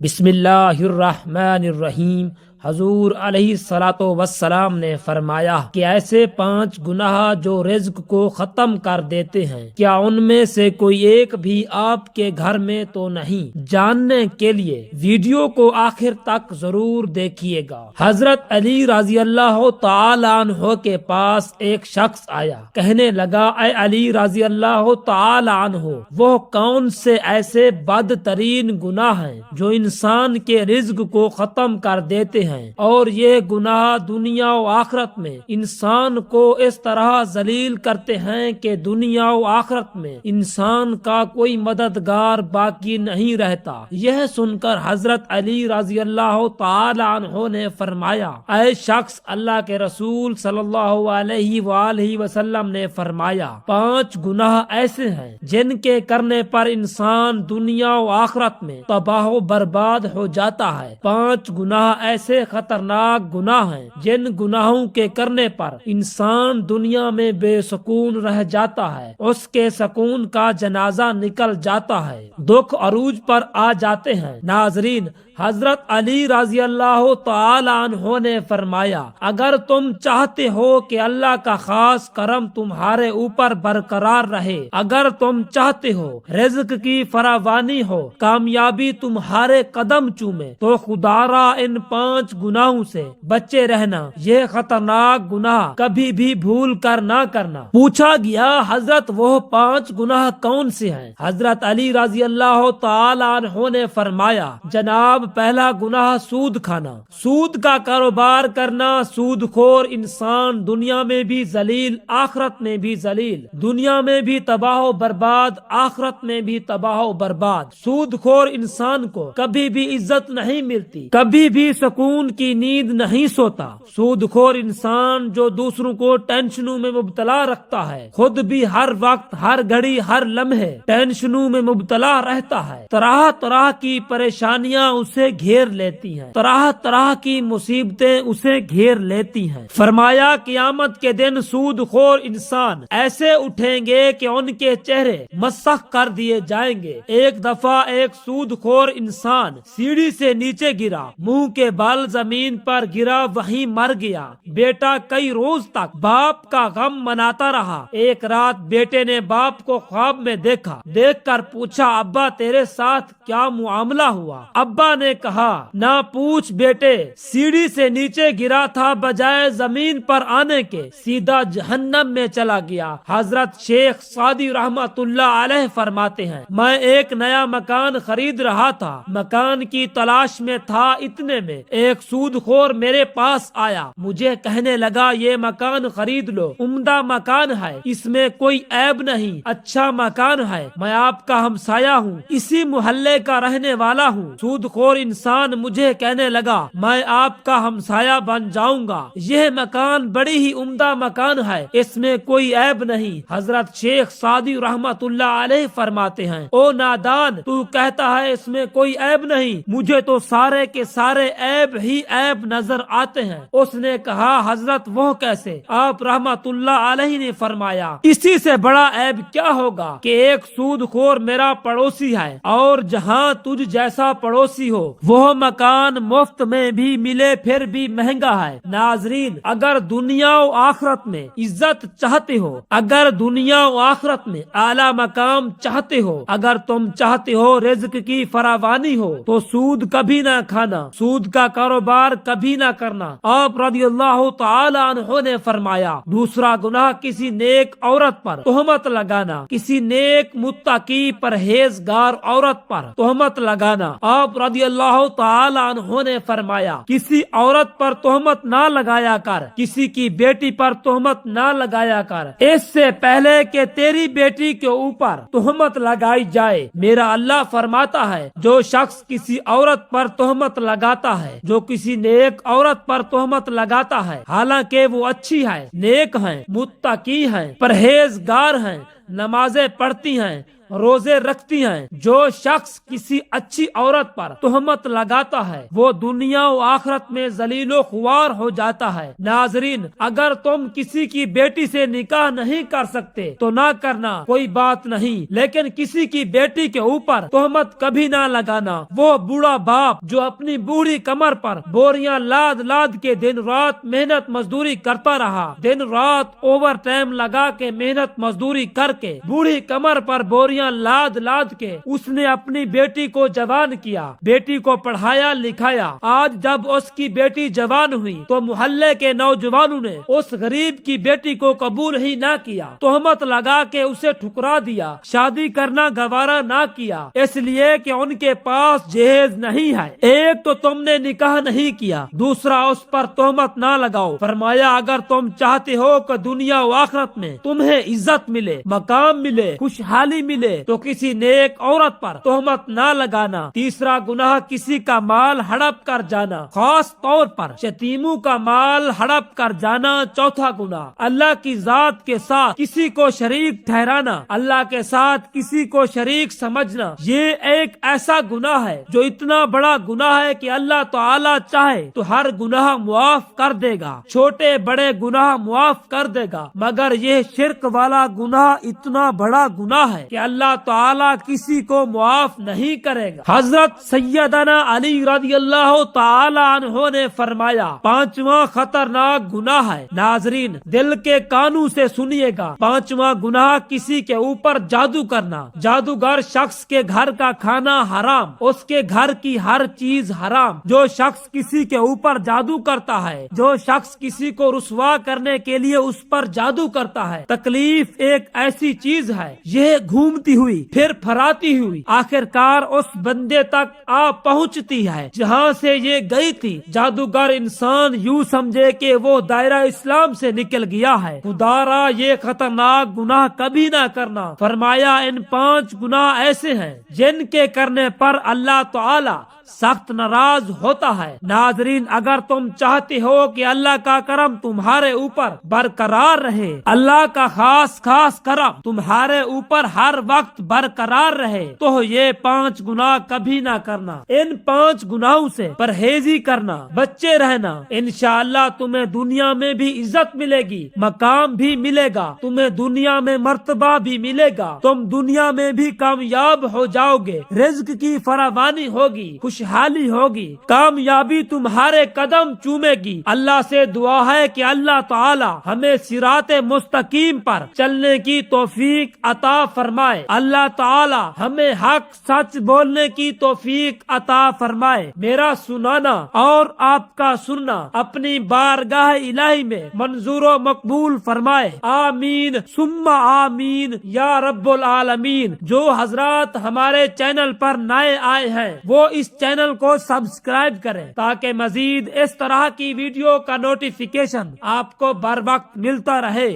بسم اللہ الرحمن الرحیم۔ حضور علیہ الصلاۃ والسلام نے فرمایا کہ ایسے 5 گناہ جو رزق کو ختم کر دیتے ہیں، کیا ان میں سے کوئی ایک بھی آپ کے گھر میں تو نہیں؟ جاننے کے لیے ویڈیو کو آخر تک ضرور دیکھیے گا۔ حضرت علی رضی اللہ تعالی عنہ کے پاس ایک شخص آیا، کہنے لگا، اے علی رضی اللہ تعالی عنہ، وہ کون سے ایسے بدترین گناہ ہیں جو انسان کے رزق کو ختم کر دیتے ہیں، اور یہ گناہ دنیا و آخرت میں انسان کو اس طرح ذلیل کرتے ہیں کہ دنیا و آخرت میں انسان کا کوئی مددگار باقی نہیں رہتا؟ یہ سن کر حضرت علی رضی اللہ تعالی عنہ نے فرمایا، اے شخص، اللہ کے رسول صلی اللہ علیہ وآلہ وسلم نے فرمایا، 5 گناہ ایسے ہیں جن کے کرنے پر انسان دنیا و آخرت میں تباہ و برباد ہو جاتا ہے۔ 5 گناہ ایسے خطرناک گناہ ہیں جن گناہوں کے کرنے پر انسان دنیا میں بے سکون رہ جاتا ہے، اس کے سکون کا جنازہ نکل جاتا ہے، دکھ عروج پر آ جاتے ہیں۔ ناظرین، حضرت علی رضی اللہ تعالی عنہ نے فرمایا، اگر تم چاہتے ہو کہ اللہ کا خاص کرم تمہارے اوپر برقرار رہے، اگر تم چاہتے ہو رزق کی فراوانی ہو، کامیابی تمہارے قدم چومے، تو خدا را ان 5 گناہوں سے بچے رہنا۔ یہ خطرناک گناہ کبھی بھی بھول کر نہ کرنا۔ پوچھا گیا، حضرت وہ 5 گناہ کون سے ہیں؟ حضرت علی رضی اللہ تعالی عنہ نے فرمایا، جناب، پہلا گناہ سود کھانا، سود کا کاروبار کرنا۔ سود خور انسان دنیا میں بھی ذلیل، آخرت میں بھی ذلیل، دنیا میں بھی تباہ و برباد، آخرت میں بھی تباہ و برباد۔ سود خور انسان کو کبھی بھی عزت نہیں ملتی، کبھی بھی سکون کی نیند نہیں سوتا۔ سود خور انسان جو دوسروں کو ٹینشنوں میں مبتلا رکھتا ہے، خود بھی ہر وقت، ہر گھڑی، ہر لمحے ٹینشنوں میں مبتلا رہتا ہے۔ طرح طرح کی پریشانیاں اسے گھیر لیتی ہیں، طرح طرح کی مصیبتیں اسے گھیر لیتی ہیں۔ فرمایا، قیامت کے دن سود خور انسان ایسے اٹھیں گے کہ ان کے چہرے مسخ کر دیے جائیں گے۔ ایک دفعہ ایک سود خور انسان سیڑھی سے نیچے گرا، منہ کے بل زمین پر گرا، وہیں مر گیا۔ بیٹا کئی روز تک باپ کا غم مناتا رہا۔ ایک رات بیٹے نے باپ کو خواب میں دیکھا، دیکھ کر پوچھا، ابا تیرے ساتھ کیا معاملہ ہوا؟ ابا نے کہا، نہ پوچھ بیٹے، سیڑھی سے نیچے گرا تھا، بجائے زمین پر آنے کے سیدھا جہنم میں چلا گیا۔ حضرت شیخ سعدی رحمت اللہ علیہ فرماتے ہیں، میں ایک نیا مکان خرید رہا تھا، مکان کی تلاش میں تھا، اتنے میں ایک سود خور میرے پاس آیا، مجھے کہنے لگا، یہ مکان خرید لو، عمدہ مکان ہے، اس میں کوئی عیب نہیں، اچھا مکان ہے، میں آپ کا ہمسایہ ہوں، اسی محلے کا رہنے والا ہوں۔ سود خور انسان مجھے کہنے لگا، میں آپ کا ہمسایہ بن جاؤں گا، یہ مکان بڑی ہی عمدہ مکان ہے، اس میں کوئی عیب نہیں۔ حضرت شیخ سعدی رحمت اللہ علیہ فرماتے ہیں، او نادان، تو کہتا ہے اس میں کوئی عیب نہیں، مجھے تو سارے کے سارے عیب ہی عیب نظر آتے ہیں۔ اس نے کہا، حضرت وہ کیسے؟ آپ رحمت اللہ علیہ نے فرمایا، اسی سے بڑا عیب کیا ہوگا کہ ایک سود خور میرا پڑوسی ہے، اور جہاں تجھ جیسا پڑوسی ہو وہ مکان مفت میں بھی ملے پھر بھی مہنگا ہے۔ ناظرین، اگر دنیا و آخرت میں عزت چاہتے ہو، اگر دنیا و آخرت میں اعلیٰ مقام چاہتے ہو، اگر تم چاہتے ہو رزق کی فراوانی ہو، تو سود کبھی نہ کھانا، سود کا کاروبار کبھی نہ کرنا۔ آپ رضی اللہ تعالی عنہ نے فرمایا، دوسرا گناہ کسی نیک عورت پر تہمت لگانا، کسی نیک متقی پرہیزگار عورت پر تہمت لگانا۔ آپ رضی اللہ تعالی عنہ نے فرمایا، کسی عورت پر تہمت نہ لگایا کر، کسی کی بیٹی پر تہمت نہ لگایا کر، اس سے پہلے کہ تیری بیٹی کے اوپر تہمت لگائی جائے۔ میرا اللہ فرماتا ہے، جو شخص کسی عورت پر تہمت لگاتا ہے، جو کسی نیک عورت پر تہمت لگاتا ہے، حالانکہ وہ اچھی ہے، نیک ہیں، متقی ہیں، پرہیزگار ہیں، نمازیں پڑھتی ہیں، روزے رکھتی ہیں۔ جو شخص کسی اچھی عورت پر تہمت لگاتا ہے وہ دنیا و آخرت میں ذلیل و خوار ہو جاتا ہے۔ ناظرین، اگر تم کسی کی بیٹی سے نکاح نہیں کر سکتے تو نہ کرنا، کوئی بات نہیں، لیکن کسی کی بیٹی کے اوپر تہمت کبھی نہ لگانا۔ وہ بوڑھا باپ جو اپنی بوڑھی کمر پر بوریاں لاد لاد کے دن رات محنت مزدوری کرتا رہا، دن رات اوور ٹائم لگا کے محنت مزدوری کر کے بوڑھی کمر پر بوریاں لاد لاد کے اس نے اپنی بیٹی کو جوان کیا، بیٹی کو پڑھایا لکھایا۔ آج جب اس کی بیٹی جوان ہوئی تو محلے کے نوجوانوں نے اس غریب کی بیٹی کو قبول ہی نہ کیا، تہمت لگا کے اسے ٹھکرا دیا، شادی کرنا گوارا نہ کیا، اس لیے کہ ان کے پاس جہیز نہیں ہے۔ ایک تو تم نے نکاح نہیں کیا، دوسرا اس پر تہمت نہ لگاؤ۔ فرمایا اگر تم چاہتے ہو کہ دنیا و آخرت میں تمہیں عزت ملے، مقام ملے، خوشحالی ملے تو کسی نیک عورت پر تہمت نہ لگانا۔ تیسرا گناہ کسی کا مال ہڑپ کر جانا، خاص طور پر یتیموں کا مال ہڑپ کر جانا۔ چوتھا گناہ اللہ کی ذات کے ساتھ کسی کو شریک ٹھہرانا، اللہ کے ساتھ کسی کو شریک سمجھنا۔ یہ ایک ایسا گناہ ہے جو اتنا بڑا گناہ ہے کہ اللہ تعالی چاہے تو ہر گناہ معاف کر دے گا، چھوٹے بڑے گناہ معاف کر دے گا، مگر یہ شرک والا گناہ اتنا بڑا گناہ ہے کہ اللہ تعالی کسی کو معاف نہیں کرے گا۔ حضرت سیدنا علی رضی اللہ تعالی عنہ نے فرمایا پانچواں خطرناک گناہ ہے۔ ناظرین دل کے کانوں سے سنیے گا، پانچواں گناہ کسی کے اوپر جادو کرنا۔ جادوگر شخص کے گھر کا کھانا حرام، اس کے گھر کی ہر چیز حرام۔ جو شخص کسی کے اوپر جادو کرتا ہے، جو شخص کسی کو رسوا کرنے کے لیے اس پر جادو کرتا ہے، تکلیف ایک ایسی چیز ہے، یہ گھومتی ہوئی پھر پھراتی ہوئی آخر کار اس بندے تک آ پہنچتی ہے جہاں سے یہ گئی تھی۔ جادوگر انسان یوں سمجھے کہ وہ دائرہ اسلام سے نکل گیا ہے۔ خدارا یہ خطرناک گناہ کبھی نہ کرنا۔ فرمایا ان 5 گناہ ایسے ہیں جن کے کرنے پر اللہ تعالی سخت ناراض ہوتا ہے۔ ناظرین اگر تم چاہتے ہو کہ اللہ کا کرم تمہارے اوپر برقرار رہے، اللہ کا خاص کرم تمہارے اوپر ہر وقت برقرار رہے، تو یہ 5 گناہ کبھی نہ کرنا۔ ان 5 گناہوں سے پرہیزی کرنا، بچے رہنا، انشاءاللہ تمہیں دنیا میں بھی عزت ملے گی، مقام بھی ملے گا، تمہیں دنیا میں مرتبہ بھی ملے گا، تم دنیا میں بھی کامیاب ہو جاؤ گے، رزق کی فراوانی ہوگی، خوشحالی ہوگی، کامیابی تمہارے قدم چومے گی۔ اللہ سے دعا ہے کہ اللہ تعالی ہمیں صراط مستقیم پر چلنے کی توفیق عطا فرمائے، اللہ تعالی ہمیں حق سچ بولنے کی توفیق عطا فرمائے۔ میرا سنانا اور آپ کا سننا اپنی بارگاہ الہی میں منظور و مقبول فرمائے، آمین ثم آمین یا رب العالمین۔ جو حضرات ہمارے چینل پر نئے آئے ہیں وہ اس چینل کو سبسکرائب کریں تاکہ مزید اس طرح کی ویڈیو کا نوٹیفیکیشن آپ کو بر وقت ملتا رہے۔